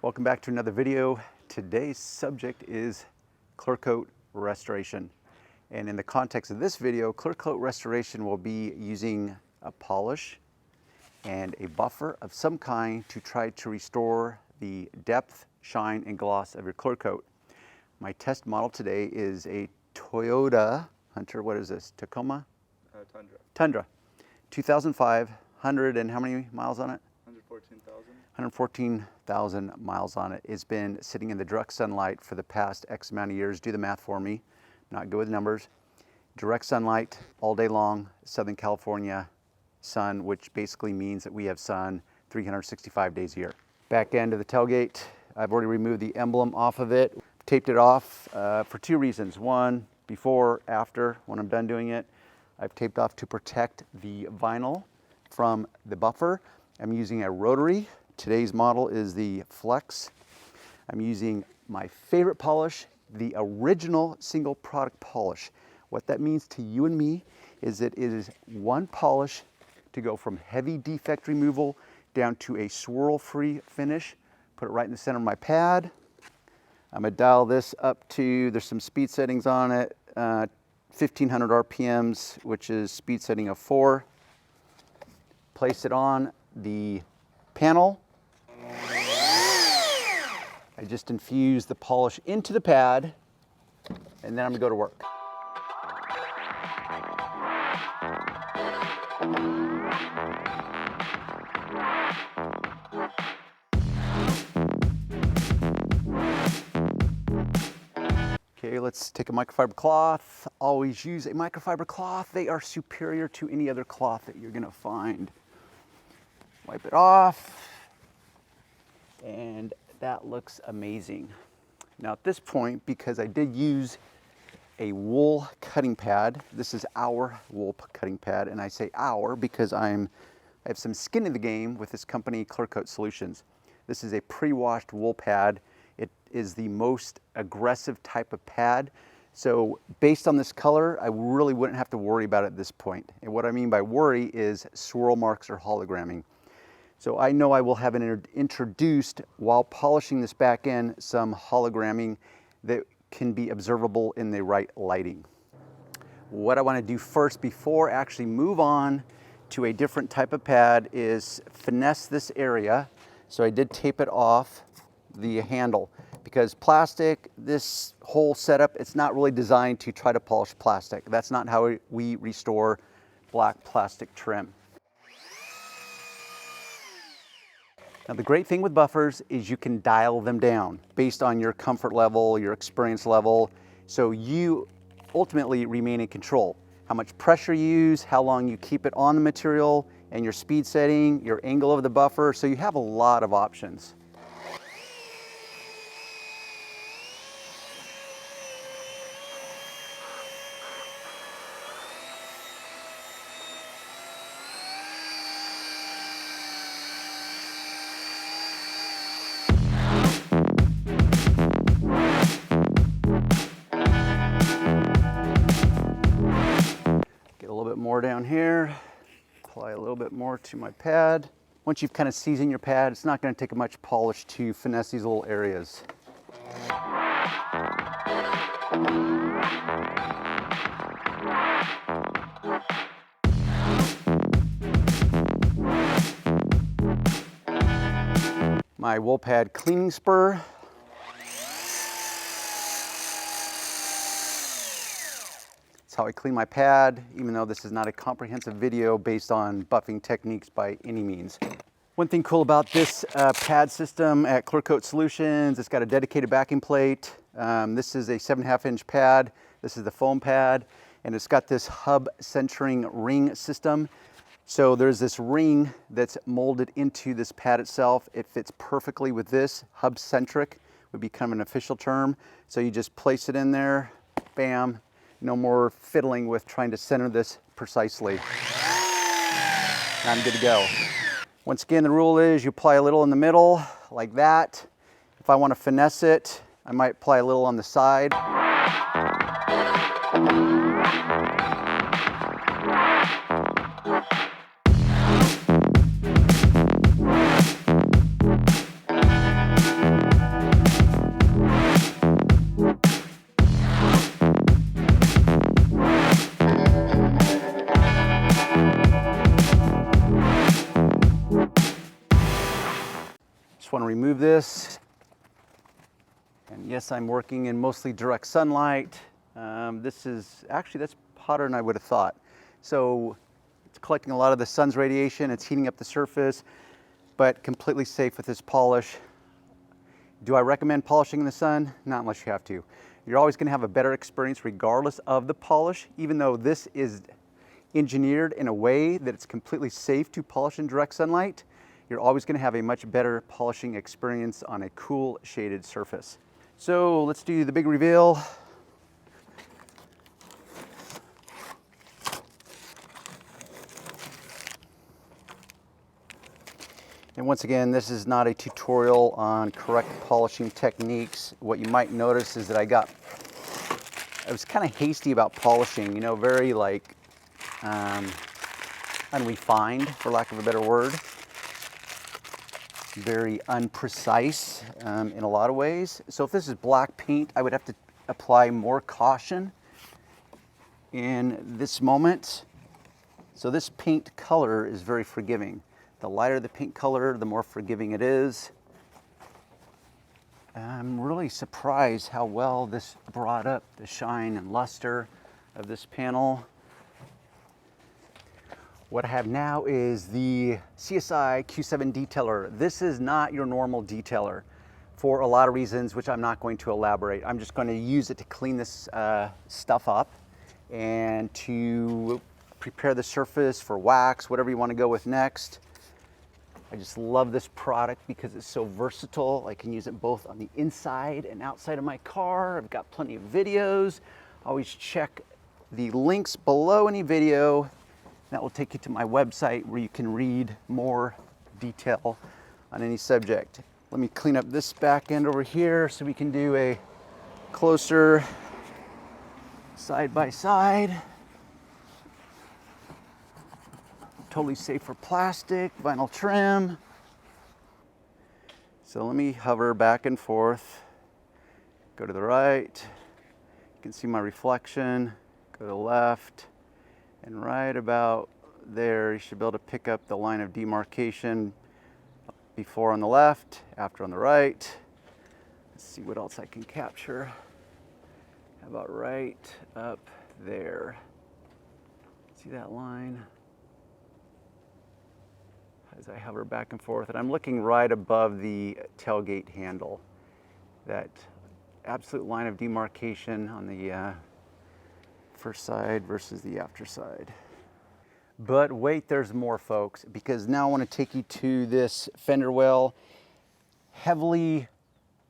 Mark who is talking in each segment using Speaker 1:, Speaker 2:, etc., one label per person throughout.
Speaker 1: Welcome back to another video. Today's subject is Clearcoat restoration. And in the context of this video, Clearcoat restoration will be using a polish and a buffer of some kind to try to restore the depth, shine, and gloss of your Clearcoat. My test model today is a Toyota Hunter. What is this? Tacoma?
Speaker 2: Tundra.
Speaker 1: Tundra. 2005, 100 and how many miles on it?
Speaker 2: 114,000.
Speaker 1: 114,000 miles on it. It's been sitting in the direct sunlight for the past X amount of years. Do the math for me. Not good with numbers. Direct sunlight all day long, Southern California sun, which basically means that we have sun 365 days a year. Back end of the tailgate, I've already removed the emblem off of it. Taped it off for two reasons. One, before, after, when I'm done doing it, I've taped off to protect the vinyl from the buffer. I'm using a rotary. Today's model is the Flex. I'm using my favorite polish, the original single product polish. What that means to you and me is that it is one polish to go from heavy defect removal down to a swirl-free finish. Put it right in the center of my pad. I'm gonna dial this up to, there's some speed settings on it, 1500 RPMs, which is speed setting of 4. Place it on the panel. I just infuse the polish into the pad, and then I'm gonna go to work. Okay, let's take a microfiber cloth. Always use a microfiber cloth. They are superior to any other cloth that you're gonna find. Wipe it off, and that looks amazing. Now at this point, because I did use a wool cutting pad, this is our wool cutting pad, and I say our because I have some skin in the game with this company, Clearcoat Solutions. This is a pre-washed wool pad. It is the most aggressive type of pad. So based on this color, I really wouldn't have to worry about it at this point. And what I mean by worry is swirl marks or hologramming. So I know I will have introduced, while polishing this back end, some hologramming that can be observable in the right lighting. What I want to do first, before I actually move on to a different type of pad, is finesse this area. So I did tape it off the handle, because plastic, this whole setup, it's not really designed to try to polish plastic. That's not how we restore black plastic trim. Now the great thing with buffers is you can dial them down based on your comfort level, your experience level, so you ultimately remain in control. How much pressure you use, how long you keep it on the material, and your speed setting, your angle of the buffer, so you have a lot of options. More down here, apply a little bit more to my pad. Once you've kind of seasoned your pad, it's not going to take much polish to finesse these little areas. My wool pad cleaning spur. That's how I clean my pad, even though this is not a comprehensive video based on buffing techniques by any means. One thing cool about this pad system at Clearcoat Solutions, it's got a dedicated backing plate. This is a 7.5 inch pad. This is the foam pad, and it's got this Hubcentric ring system. So there's this ring that's molded into this pad itself. It fits perfectly with this. Hubcentric would become an official term. So you just place it in there, bam. No more fiddling with trying to center this precisely. I'm good to go. Once again, the rule is you apply a little in the middle, like that. If I want to finesse it, I might apply a little on the side. want to remove this. And yes, I'm working in mostly direct sunlight. This is, actually that's hotter than I would have thought. So it's collecting a lot of the sun's radiation, it's heating up the surface, but completely safe with this polish. Do I recommend polishing in the sun? Not unless you have to. You're always going to have a better experience regardless of the polish, even though this is engineered in a way that it's completely safe to polish in direct sunlight. You're always going to have a much better polishing experience on a cool shaded surface. So let's do the big reveal. And once again, this is not a tutorial on correct polishing techniques. What you might notice is that I was kind of hasty about polishing, you know, very like unrefined, for lack of a better word. Very unprecise in a lot of ways. So if this is black paint, I would have to apply more caution in this moment. So this paint color is very forgiving. The lighter the paint color, the more forgiving it is. I'm really surprised how well this brought up the shine and luster of this panel. What I have now is the CSI Q7 detailer. This is not your normal detailer for a lot of reasons, which I'm not going to elaborate. I'm just going to use it to clean this stuff up and to prepare the surface for wax, whatever you want to go with next. I just love this product because it's so versatile. I can use it both on the inside and outside of my car. I've got plenty of videos. Always check the links below any video. That will take you to my website where you can read more detail on any subject. Let me clean up this back end over here so we can do a closer side by side. Totally safe for plastic, vinyl trim. So let me hover back and forth. Go to the right. You can see my reflection. Go to the left. And right about there, you should be able to pick up the line of demarcation. Before on the left, after on the right. Let's see what else I can capture. How about right up there? See that line? As I hover back and forth, and I'm looking right above the tailgate handle. That absolute line of demarcation on the first side versus the after side. But wait, there's more, folks, because now I want to take you to this fender well. Heavily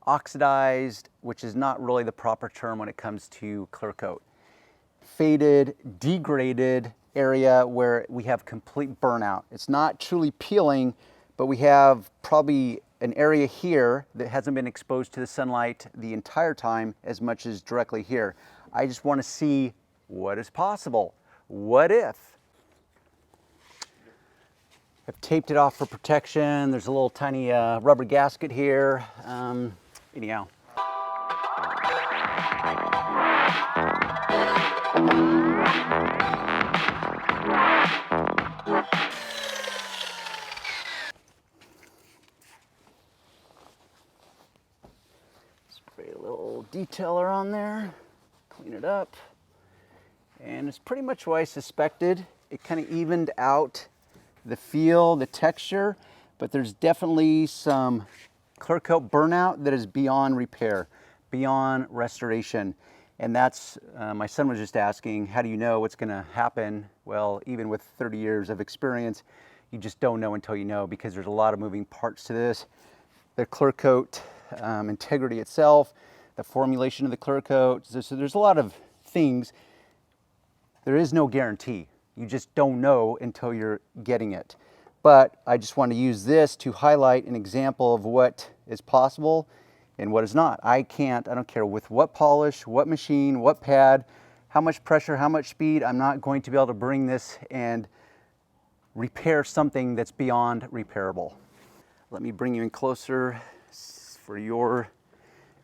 Speaker 1: oxidized, which is not really the proper term when it comes to Clearcoat. Faded, degraded area where we have complete burnout. It's not truly peeling, but we have probably an area here that hasn't been exposed to the sunlight the entire time as much as directly here. I just want to see what is possible. What if? I've taped it off for protection. There's a little tiny rubber gasket here. Anyhow. Spray a little detailer on there, clean it up. And it's pretty much what I suspected. It kind of evened out the feel, the texture, but there's definitely some Clearcoat burnout that is beyond repair, beyond restoration. And that's, my son was just asking, how do you know what's gonna happen? Well, even with 30 years of experience, you just don't know until you know, because there's a lot of moving parts to this. The Clearcoat integrity itself, the formulation of the Clearcoat, so there's a lot of things. There is no guarantee. You just don't know until you're getting it. But I just want to use this to highlight an example of what is possible and what is not. I don't care with what polish, what machine, what pad, how much pressure, how much speed, I'm not going to be able to bring this and repair something that's beyond repairable. Let me bring you in closer for your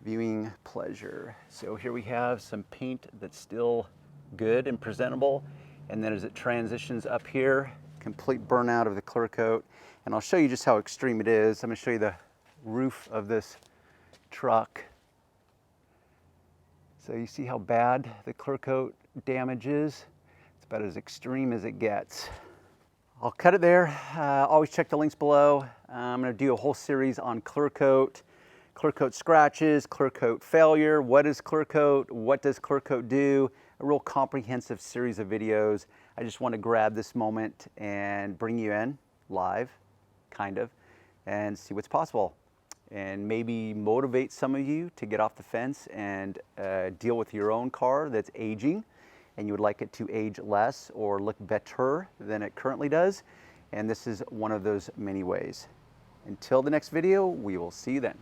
Speaker 1: viewing pleasure. So here we have some paint that's still good and presentable. And then as it transitions up here, complete burnout of the Clearcoat. And I'll show you just how extreme it is. I'm gonna show you the roof of this truck. So you see how bad the Clearcoat damage is? It's about as extreme as it gets. I'll cut it there. Always check the links below. I'm going to do a whole series on Clearcoat, Clearcoat scratches, Clearcoat failure. What is Clearcoat? What does Clearcoat do? A real comprehensive series of videos. I just want to grab this moment and bring you in live, kind of, and see what's possible. And maybe motivate some of you to get off the fence and deal with your own car that's aging and you would like it to age less or look better than it currently does. And this is one of those many ways. Until the next video, we will see you then.